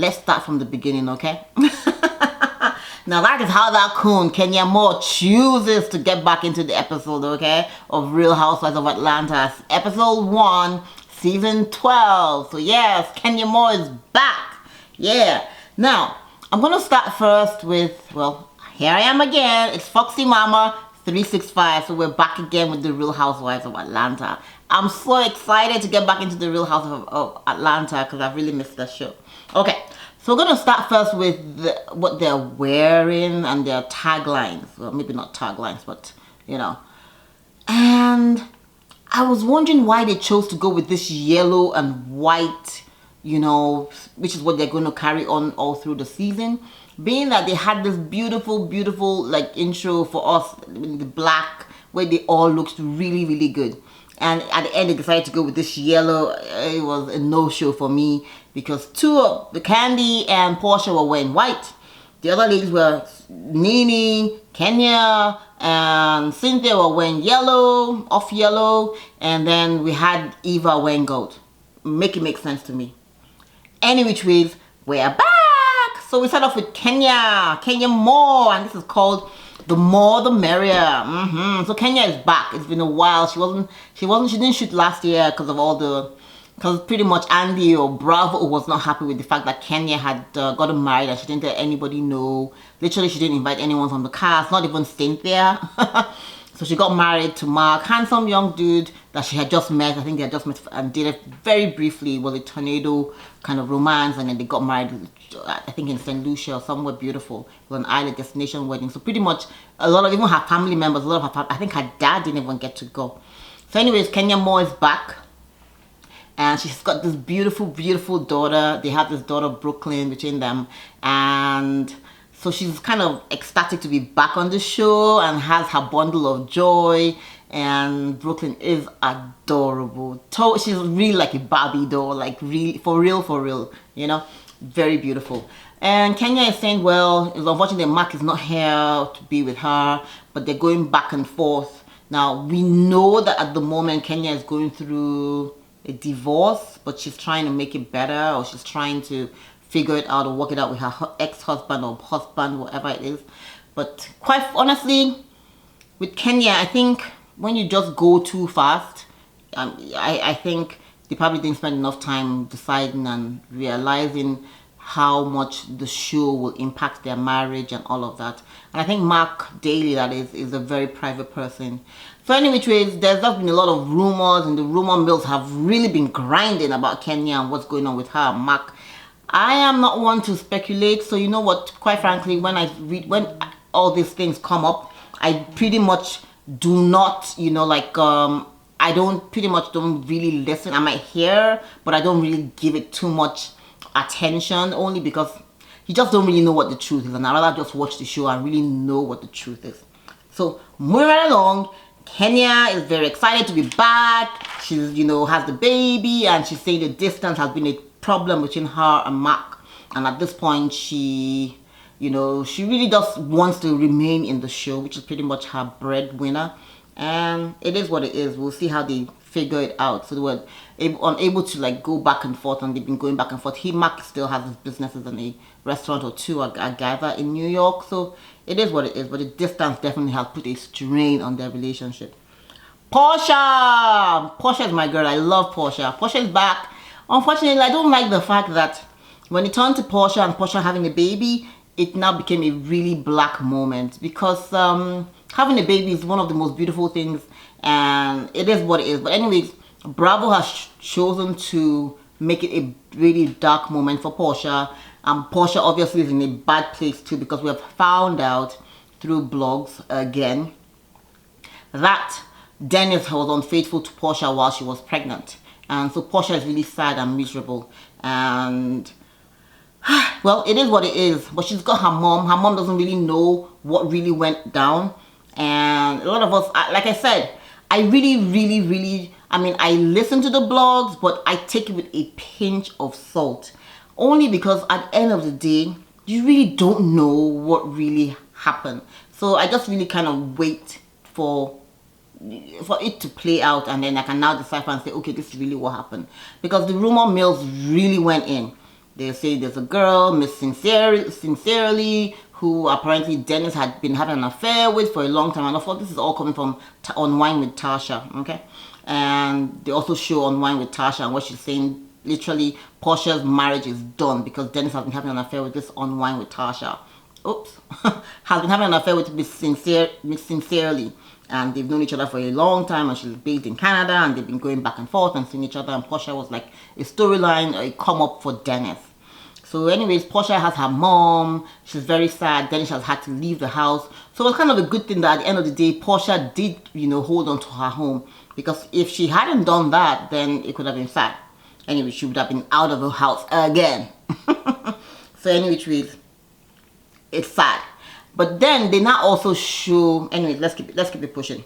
let's start from the beginning, okay? Now that is how that coon, Kenya Moore, chooses to get back into the episode, okay, of Real Housewives of Atlanta. Episode 1, season 12. So yes, Kenya Moore is back. Yeah. Now, I'm going to start first with, well, here I am again. It's Foxy Mama 365. So we're back again with the Real Housewives of Atlanta. I'm so excited to get back into the Real Housewives of Atlanta because I've really missed that show. Okay. So we're going to start first with what they're wearing and their taglines. Well, maybe not taglines, but, you know. And I was wondering why they chose to go with this yellow and white, you know, which is what they're going to carry on all through the season. Being that they had this beautiful, beautiful, like, intro for us in the black, where they all looked really, really good. And at the end, they decided to go with this yellow. It was a no-show for me because two of the Kandi and Porsha were wearing white. The other ladies were Nene, Kenya, and Cynthia were wearing yellow, off yellow. And then we had Eva wearing gold. Make it make sense to me. Any which ways, we're back. So we start off with Kenya Moore, and this is called the Moore the Merrier. So Kenya is back. It's been a while. She didn't shoot last year because pretty much Andy or Bravo was not happy with the fact that Kenya had gotten married and she didn't let anybody know. Literally, she didn't invite anyone from the cast, not even Cynthia. So she got married to Mark, handsome young dude that she had just met. I think they had just met and dated very briefly. It was a tornado kind of romance, and then they got married, I think in St. Lucia or somewhere beautiful. It was an island destination wedding. So pretty much a lot of, even her family members, I think her dad didn't even get to go. So anyways, Kenya Moore is back. And she's got this beautiful, beautiful daughter. They have this daughter, Brooklyn, between them. And so she's kind of ecstatic to be back on the show and has her bundle of joy. And Brooklyn is adorable. She's really like a Barbie doll, like really, for real, you know, very beautiful. And Kenya is saying, well, it's unfortunate Mark is not here to be with her, but they're going back and forth. Now, we know that at the moment Kenya is going through a divorce, but she's trying to make it better, or she's trying to figure it out or work it out with her ex-husband or husband, whatever it is. But quite honestly, with Kenya, I think when you just go too fast, I think they probably didn't spend enough time deciding and realizing how much the show will impact their marriage and all of that. And I think Mark Daly, that is a very private person. So anyway, there's just been a lot of rumors, and the rumor mills have really been grinding about Kenya and what's going on with her and Mark. I am not one to speculate, so you know what, quite frankly, when all these things come up, I pretty much do not, you know, like, I don't really listen. I might hear, but I don't really give it too much attention, only because you just don't really know what the truth is, and I'd rather just watch the show and really know what the truth is. So moving right along, Kenya is very excited to be back. She's, you know, has the baby, and she's saying the distance has been a problem between her and Mark, and at this point she, you know, she really just wants to remain in the show, which is pretty much her breadwinner, and it is what it is. We'll see how they figure it out. So they were unable to like go back and forth, and they've been going back and forth. Mark still has his businesses and a restaurant or two, I gather, in New York, so it is what it is. But the distance definitely has put a strain on their relationship. Porsha is my girl. I love Porsha. Porsha is back. Unfortunately, I don't like the fact that when it turned to Porsha and Porsha having a baby, it now became a really black moment, because having a baby is one of the most beautiful things, and it is what it is. But anyways, Bravo has chosen to make it a really dark moment for Porsha, and Porsha obviously is in a bad place too, because we have found out through blogs again that Dennis was unfaithful to Porsha while she was pregnant. And so Porsha is really sad and miserable. And, well, it is what it is. But she's got her mom. Her mom doesn't really know what really went down. And a lot of us, like I said, I really, I mean, I listen to the blogs, but I take it with a pinch of salt. Only because at the end of the day, you really don't know what really happened. So I just really kind of wait for it to play out, and then I can now decipher and say, okay, this is really what happened. Because the rumor mills really went in. They say there's a girl, Miss Sincerely, who apparently Dennis had been having an affair with for a long time. And of course, this is all coming from On Wine with Tasha, okay? And they also show On Wine with Tasha, and what she's saying, literally, Porsha's marriage is done because Dennis has been having an affair with this On Wine with Tasha. Oops. Has been having an affair with Miss Sincerely. And they've known each other for a long time, and she's based in Canada, and they've been going back and forth and seeing each other. And Porsha was like a storyline, a come up for Dennis. So anyways, Porsha has her mom. She's very sad. Dennis has had to leave the house. So it's kind of a good thing that at the end of the day, Porsha did, hold on to her home. Because if she hadn't done that, then it could have been sad. Anyway, she would have been out of the house again. So anyway, it's sad. But then they now also show, anyway, let's keep it pushing.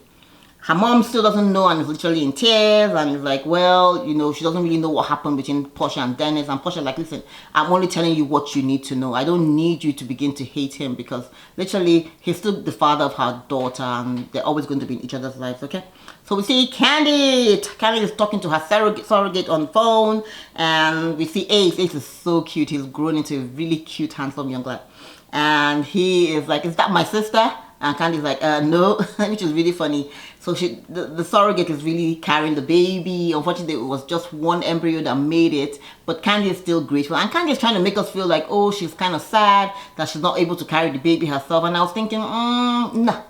Her mom still doesn't know and is literally in tears and is like, well, she doesn't really know what happened between Porsha and Dennis. And Porsha like, listen, I'm only telling you what you need to know. I don't need you to begin to hate him because literally he's still the father of her daughter and they're always going to be in each other's lives, okay? So we see Kandi. Kandi is talking to her surrogate on the phone, and we see Ace. Ace is so cute. He's grown into a really cute, handsome young lad. And he is like, is that my sister? And Kandi's like, no, which is really funny. So the surrogate is really carrying the baby. Unfortunately, it was just one embryo that made it. But Kandi is still grateful. And Kandi is trying to make us feel like, oh, she's kind of sad that she's not able to carry the baby herself. And I was thinking, no.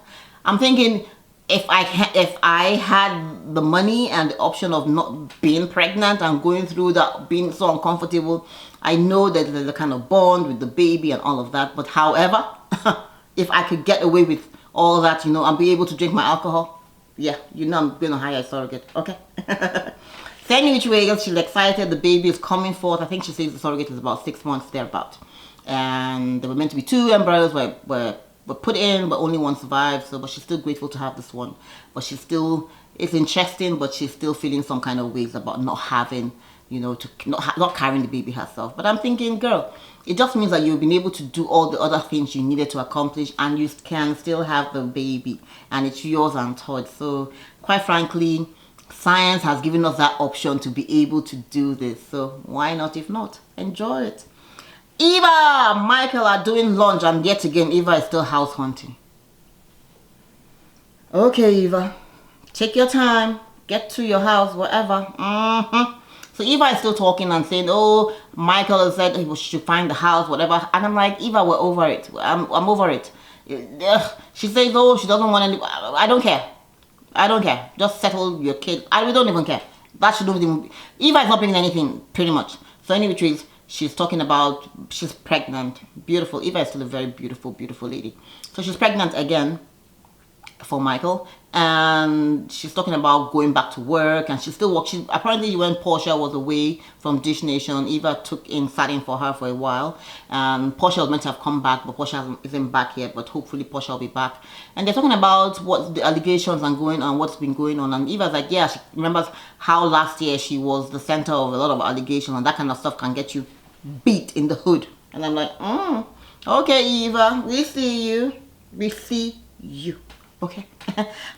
I'm thinking, if I had the money and the option of not being pregnant and going through that, being so uncomfortable, I know that there's a kind of bond with the baby and all of that. But however, if I could get away with all that, and be able to drink my alcohol, yeah, I'm going to hire a surrogate, okay? So anyway, she's excited. The baby is coming forth. I think she says the surrogate is about 6 months thereabout. And there were meant to be 2 embryos were put in, but only one survived. So, but she's still grateful to have this one. But it's interesting, but she's still feeling some kind of ways about not having, not carrying the baby herself. But I'm thinking, girl, it just means that you've been able to do all the other things you needed to accomplish, and you can still have the baby, and it's yours untouched. So, quite frankly, science has given us that option to be able to do this. So, why not? If not, enjoy it. Eva, Michael are doing lunch, and yet again, Eva is still house hunting. Okay, Eva, take your time, get to your house, whatever. So Eva is still talking and saying, oh, Michael has said he should find the house, whatever. And I'm like, Eva, we're over it. I'm over it. She says, oh, she doesn't want any. I don't care. I don't care. Just settle your kid. We don't even care. That shouldn't even. Eva is not bringing anything, pretty much. So anyway, she's talking about, she's pregnant. Beautiful. Eva is still a very beautiful, beautiful lady. So she's pregnant again for Michael, and she's talking about going back to work, and she's still working. Apparently when Porsha was away from Dish Nation, Eva sat in for her for a while, and Porsha was meant to have come back, but Porsha isn't back yet, but hopefully Porsha will be back. And they're talking about what the allegations and what's been going on, and Eva's like, yeah, she remembers how last year she was the center of a lot of allegations, and that kind of stuff can get you beat in the hood. And I'm like, okay, Eva, we see you. Okay.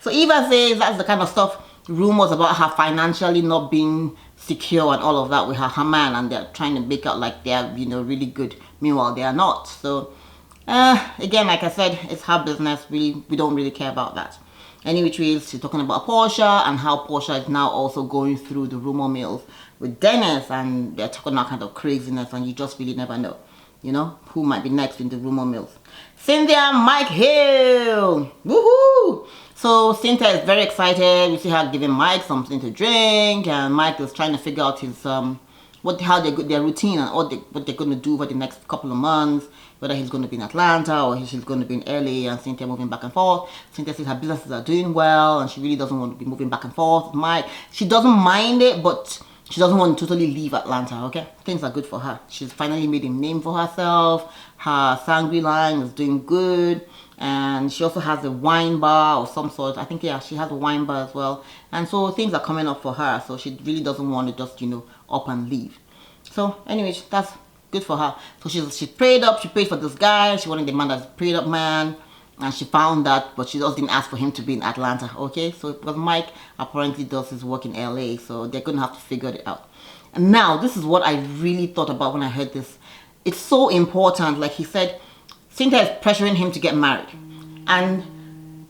So Eva says that's the kind of stuff, rumors about her financially not being secure and all of that with her man, and they're trying to make out like they're really good. Meanwhile, they are not. So again, like I said, it's her business. We don't really care about that. Anyway, she's talking about Porsha and how Porsha is now also going through the rumor mills with Dennis, and they're talking that kind of craziness, and you just really never know, who might be next in the rumor mills. Cynthia, Mike Hill, woohoo! So Cynthia is very excited. We see her giving Mike something to drink, and Mike is trying to figure out his their routine and what they're going to do for the next couple of months, whether he's going to be in Atlanta or she's going to be in LA, and Cynthia moving back and forth. Cynthia says her businesses are doing well, and she really doesn't want to be moving back and forth with Mike. She doesn't mind it, but she doesn't want to totally leave Atlanta, okay? Things are good for her. She's finally made a name for herself. Her sangria line is doing good. And she also has a wine bar or some sort. I think, yeah, she has a wine bar as well. And so things are coming up for her. So she really doesn't want to just, up and leave. So anyway, that's good for her. So she prayed up. She prayed for this guy. She wanted the man that's a prayed up man. And she found that, but she just didn't ask for him to be in Atlanta, okay? So because Mike apparently does his work in LA, so they're going to have to figure it out. Now, this is what I really thought about when I heard this. It's so important. Like he said, Cynthia is pressuring him to get married. And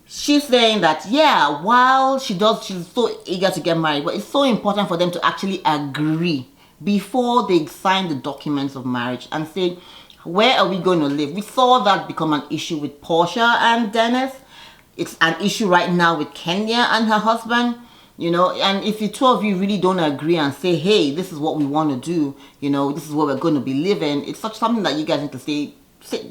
she's saying that, yeah, while she's so eager to get married, but it's so important for them to actually agree before they sign the documents of marriage and say, where are we going to live? We saw that become an issue with Porsha and Dennis. It's an issue right now with Kenya and her husband. You know, and if the two of you really don't agree and say, hey, this is what we want to do, you know, this is where we're going to be living, it's such something that you guys need to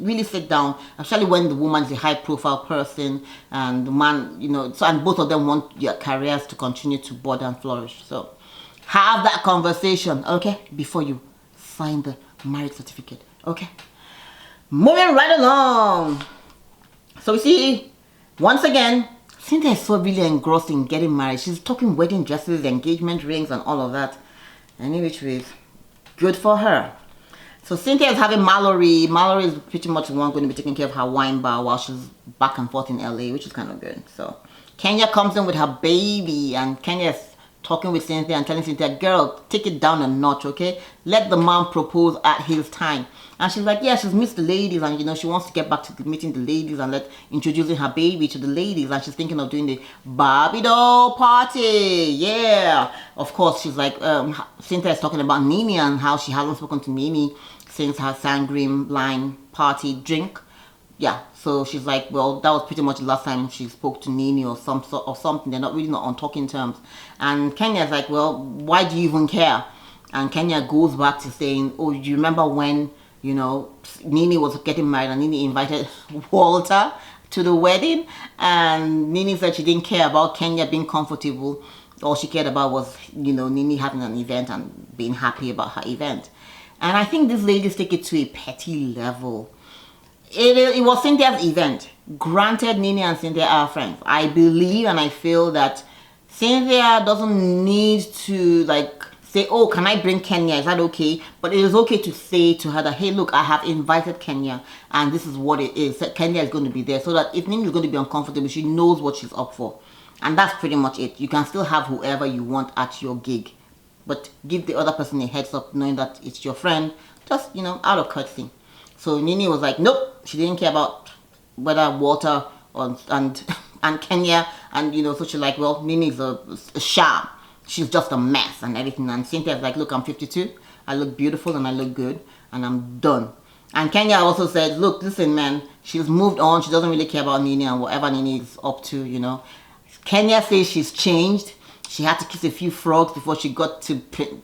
really sit down, especially when the woman is a high profile person and the man, you know, so, and both of them want their careers to continue to bud and flourish. So have that conversation, okay, before you sign the marriage certificate, okay? Moving right along. So we see, once again, Cynthia is so really engrossed in getting married. She's talking wedding dresses, engagement rings, and all of that. Any which way, good for her. So Cynthia is having Mallory. Mallory is pretty much the one going to be taking care of her wine bar while she's back and forth in LA, which is kind of good. So Kenya comes in with her baby, and Kenya is talking with Cynthia and telling Cynthia, girl, take it down a notch, okay? Let the man propose at his time. And she's like, yeah, she's missed the ladies, and you know, she wants to get back to meeting the ladies and introducing her baby to the ladies, and she's thinking of doing the Barbie doll party. Yeah. Of course, she's like, Cynthia is talking about Nene and how she hasn't spoken to Nene since her Sangrim line party drink. Yeah, so she's like, well, that was pretty much the last time she spoke to Nene or something. They're not on talking terms. And Kenya's like, well, why do you even care? And Kenya goes back to saying, oh, do you remember when, you know, Nene was getting married and Nene invited Walter to the wedding? And Nene said she didn't care about Kenya being comfortable. All she cared about was, you know, Nene having an event and being happy about her event. And I think these ladies take it to a petty level. It was Cynthia's event. Granted, Nene and Cynthia are friends. I believe and I feel that Cynthia doesn't need to like say, oh, can I bring Kenya? Is that okay? But it is okay to say to her that, hey, look, I have invited Kenya and this is what it is. Kenya is going to be there so that if Nene is going to be uncomfortable, she knows what she's up for. And that's pretty much it. You can still have whoever you want at your gig. But give the other person a heads up knowing that it's your friend. Just, you know, out of courtesy. So Nene was like, nope, she didn't care about whether Walter and Kenya, and you know, so she's like, well, Nene is a sham. She's just a mess and everything. And Cynthia's like, look, I'm 52, I look beautiful and I look good, and I'm done. And Kenya also said, look, listen, man, she's moved on. She doesn't really care about Nene and whatever Nene is up to, you know. Kenya says she's changed. She had to kiss a few frogs before she got to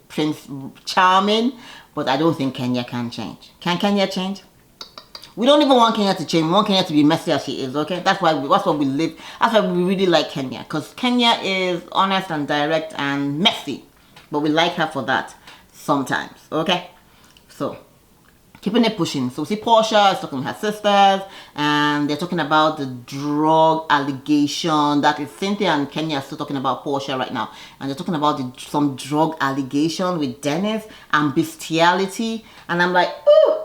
Prince Charming. But I don't think Kenya can change. Can Kenya change? We don't even want Kenya to change. We want Kenya to be messy as she is, okay? That's what we live. That's why we really like Kenya. Because Kenya is honest and direct and messy. But we like her for that sometimes, okay? So, keeping it pushing. So, we see Porsha is talking with her sisters. And they're talking about the drug allegation. That is Cynthia and Kenya are still talking about Porsha right now. And they're talking about some drug allegation with Dennis and bestiality. And I'm like, ooh.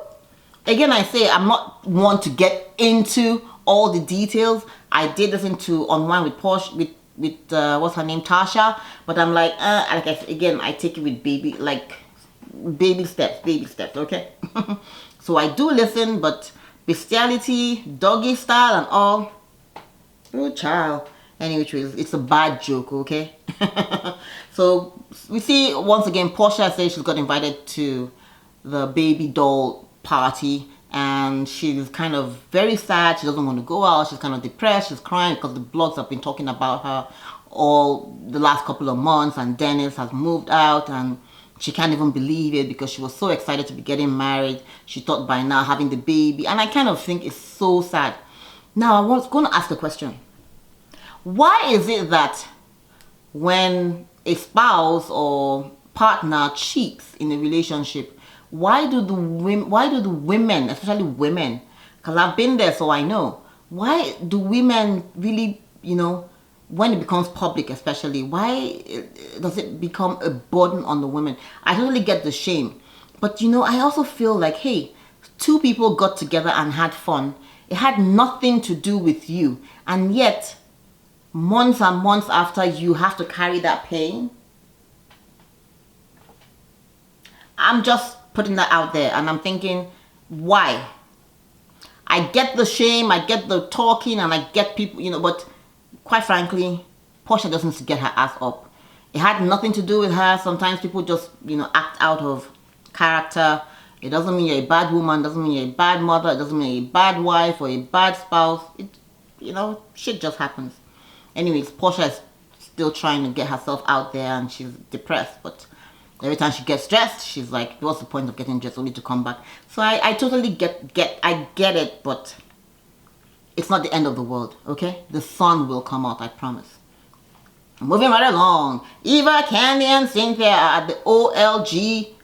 Again, I say I'm not one to get into all the details. I did listen to Online with Porsche, with what's her name, Tasha. But I'm like again, I take it with baby steps, okay? So I do listen, but bestiality, doggy style and all, oh child. Anyway, it's a bad joke, okay? So we see once again, Porsha says she's got invited to the baby doll party and she's kind of very sad. She doesn't want to go out. She's kind of depressed. She's crying because the blogs have been talking about her all the last couple of months, and Dennis has moved out and she can't even believe it because she was so excited to be getting married. She thought by now having the baby, and I kind of think it's so sad. Now I was going to ask a question. Why is it that when a spouse or partner cheats in a relationship, why do the women, especially women, because I've been there so I know, why do women really, you know, when it becomes public especially, why does it become a burden on the women? I totally get the shame. But you know, I also feel like, hey, two people got together and had fun. It had nothing to do with you. And yet, months and months after, you have to carry that pain. I'm just putting that out there, and I'm thinking, why? I get the shame, I get the talking, and I get people, you know, but quite frankly, Porsha doesn't need to get her ass up. It had nothing to do with her. Sometimes people just, you know, act out of character. It doesn't mean you're a bad woman, doesn't mean you're a bad mother, it doesn't mean you're a bad wife or a bad spouse. It, you know, shit just happens. Anyways, Porsha is still trying to get herself out there, and she's depressed, but every time she gets dressed, she's like, what's the point of getting dressed only to come back? So I totally get it, but it's not the end of the world, okay? The sun will come out, I promise. Moving right along, Eva, Kandi, and Cynthia are at the OLG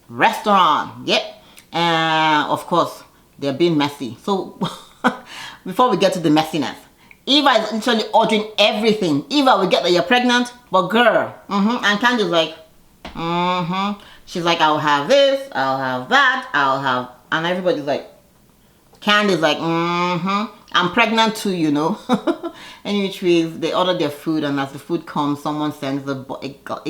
restaurant. Yep. And of course, they're being messy. So before we get to the messiness, Eva is literally ordering everything. Eva, we get that you're pregnant, but girl, and Kandi's like, she's like, I'll have this, I'll have that, I'll have, and everybody's like, Kandi's like, I'm pregnant too, you know. Any which ways, they order their food, and as the food comes, someone sends a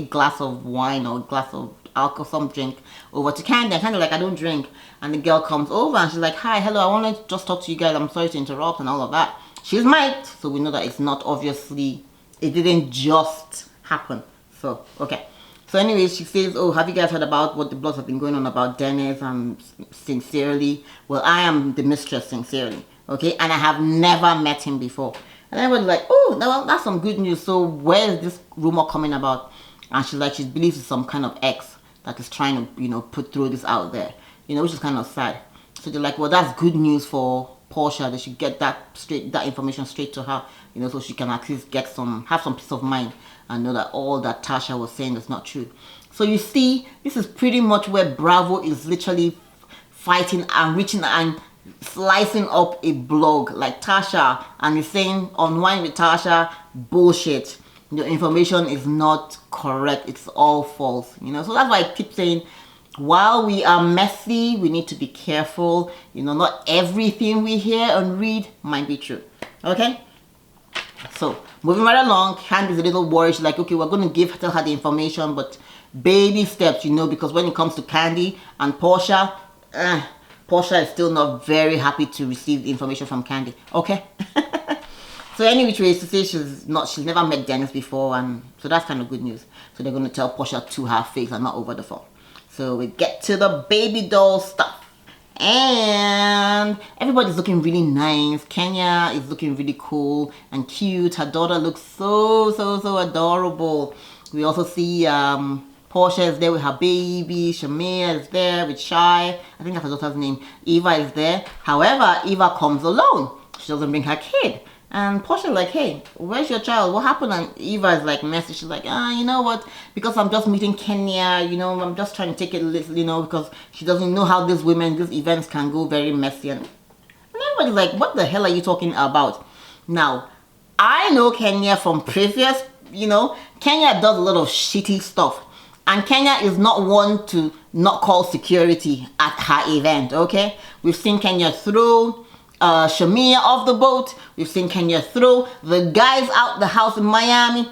glass of wine or a glass of alcohol, some drink, over to Kandi. And Kandi like, I don't drink. And the girl comes over, and she's like, hi, hello, I want to just talk to you guys. I'm sorry to interrupt and all of that. She's mic'd, so we know that it's not obviously, it didn't just happen. So, okay. So anyways, she says, oh, have you guys heard about what the blogs have been going on about Dennis? Sincerely, well, I am the mistress, sincerely, okay? And I have never met him before. And everybody's like, oh, well, that's some good news. So where is this rumor coming about? And she's like, she believes it's some kind of ex that is trying to, you know, throw this out there, you know, which is kind of sad. So they're like, well, that's good news for Porsha. They should get that information straight to her, you know, so she can at least get have some peace of mind and know that all that Tasha was saying is not true. So you see, this is pretty much where Bravo is literally fighting and reaching and slicing up a blog like Tasha, and is saying Unwind with Tasha, bullshit. The information is not correct. It's all false, you know. So that's why I keep saying, while we are messy, we need to be careful. You know, not everything we hear and read might be true. Okay? So, moving right along, Kandi's a little worried. She's like, okay, we're going to tell her the information, but baby steps, you know, because when it comes to Kandi and Porsha, Porsha is still not very happy to receive the information from Kandi. Okay? So any which way is to say she's never met Dennis before, and so that's kind of good news. So they're going to tell Porsha to her face and not over the phone. So we get to the baby doll stuff. And everybody's looking really nice. Kenya is looking really cool and cute. Her daughter looks so adorable. We also see Porsha is there with her baby. Shamea is there with Shy. I think that's her daughter's name. Eva is there. However, Eva comes alone. She doesn't bring her kid. And Porsha like, hey, where's your child? What happened? And Eva is like, message. She's like, you know what? Because I'm just meeting Kenya, you know, I'm just trying to take it, you know, because she doesn't know how these events can go very messy. And everybody's like, what the hell are you talking about? Now, I know Kenya from previous, you know, Kenya does a lot of shitty stuff. And Kenya is not one to not call security at her event, okay? We've seen Kenya throw Shamea off the boat. We've seen Kenya throw the guys out the house in Miami.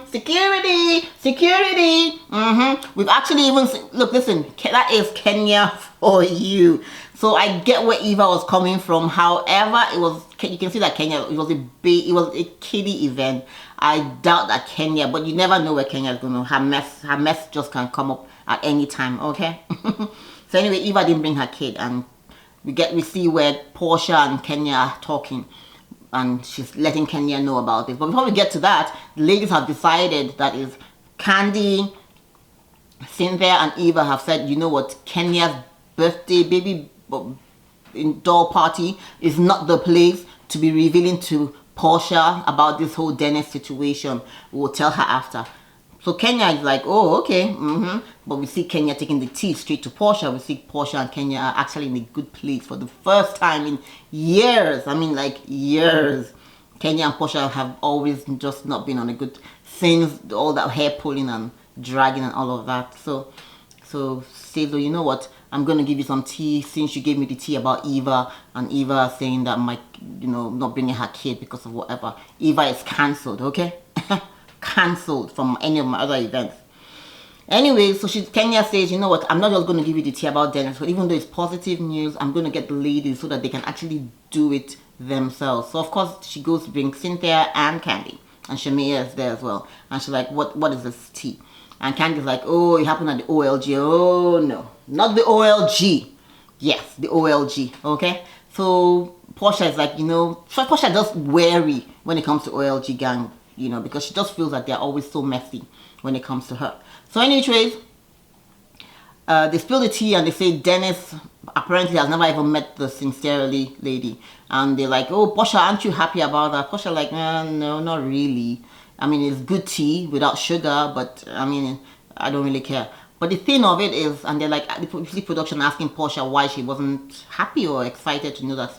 Security. We've actually even seen, look, listen, that is Kenya for you. So I get where Eva was coming from. However, you can see that Kenya, it was a kiddie event. I doubt that Kenya, but you never know where Kenya is going to. Her mess just can come up at any time, okay? So anyway, Eva didn't bring her kid, and we see where Porsha and Kenya are talking, and she's letting Kenya know about this. But before we get to that, the ladies have decided, that is Kandi, Cynthia, and Eva have said, you know what, Kenya's birthday baby doll party is not the place to be revealing to Porsha about this whole Dennis situation. We'll tell her after. So Kenya is like, oh, okay, But we see Kenya taking the tea straight to Porsha. We see Porsha and Kenya are actually in a good place for the first time in years. I mean, like years. Kenya and Porsha have always just not been on a good, since all that hair pulling and dragging and all of that. So says, oh, you know what? I'm going to give you some tea, since you gave me the tea about Eva, and Eva saying that not bringing her kid because of whatever. Eva is cancelled, okay? Cancelled from any of my other events. Anyway, so Kenya says, you know what, I'm not just going to give you the tea about Dennis, but even though it's positive news, I'm going to get the ladies so that they can actually do it themselves. So of course she goes to bring Cynthia and Kandi, and Shamia is there as well, and she's like, what is this tea? And Kandi's like, oh, it happened at the OLG. Oh no, not the OLG. Yes, the OLG. Okay, so Porsha is like, you know, Porsha is just wary when it comes to OLG gang, you know, because she just feels that they're always so messy when it comes to her. So anyways, they spill the tea and they say Dennis apparently has never even met the sincerely lady. And they're like, oh, Porsha, aren't you happy about that? Porsha like, no, not really. I mean, it's good tea without sugar, but I mean, I don't really care. But the thing of it is, and they're like, the production asking Porsha why she wasn't happy or excited to know that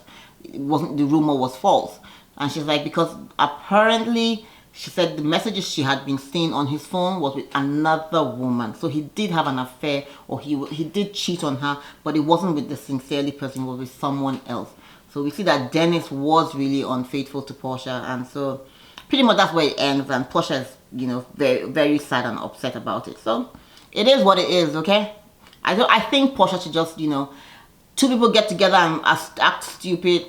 the rumor was false. And she's like, because apparently, she said the messages she had been seeing on his phone was with another woman. So he did have an affair, or he did cheat on her, but it wasn't with the sincerely person, it was with someone else. So we see that Dennis was really unfaithful to Porsha, and so pretty much that's where it ends, and Porsha is, you know, very, very sad and upset about it. So it is what it is, okay? I think Porsha should just, you know, two people get together and act stupid.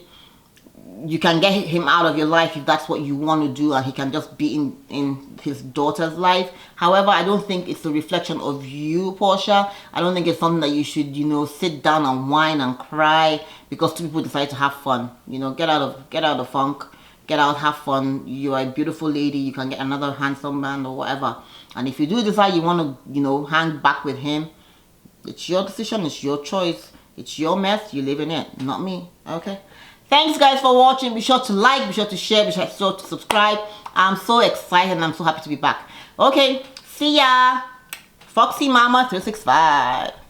You can get him out of your life if that's what you want to do, and he can just be in his daughter's life. However, I don't think it's a reflection of you, Porsha. I don't think it's something that you should, you know, sit down and whine and cry because two people decide to have fun. You know, get out of the funk, get out, have fun. You are a beautiful lady. You can get another handsome man or whatever. And if you do decide you want to, you know, hang back with him, it's your decision. It's your choice. It's your mess. You live in it, not me. Okay. Thanks guys for watching. Be sure to like, be sure to share, be sure to subscribe. I'm so excited and I'm so happy to be back. Okay, see ya. Foxy Mama 365.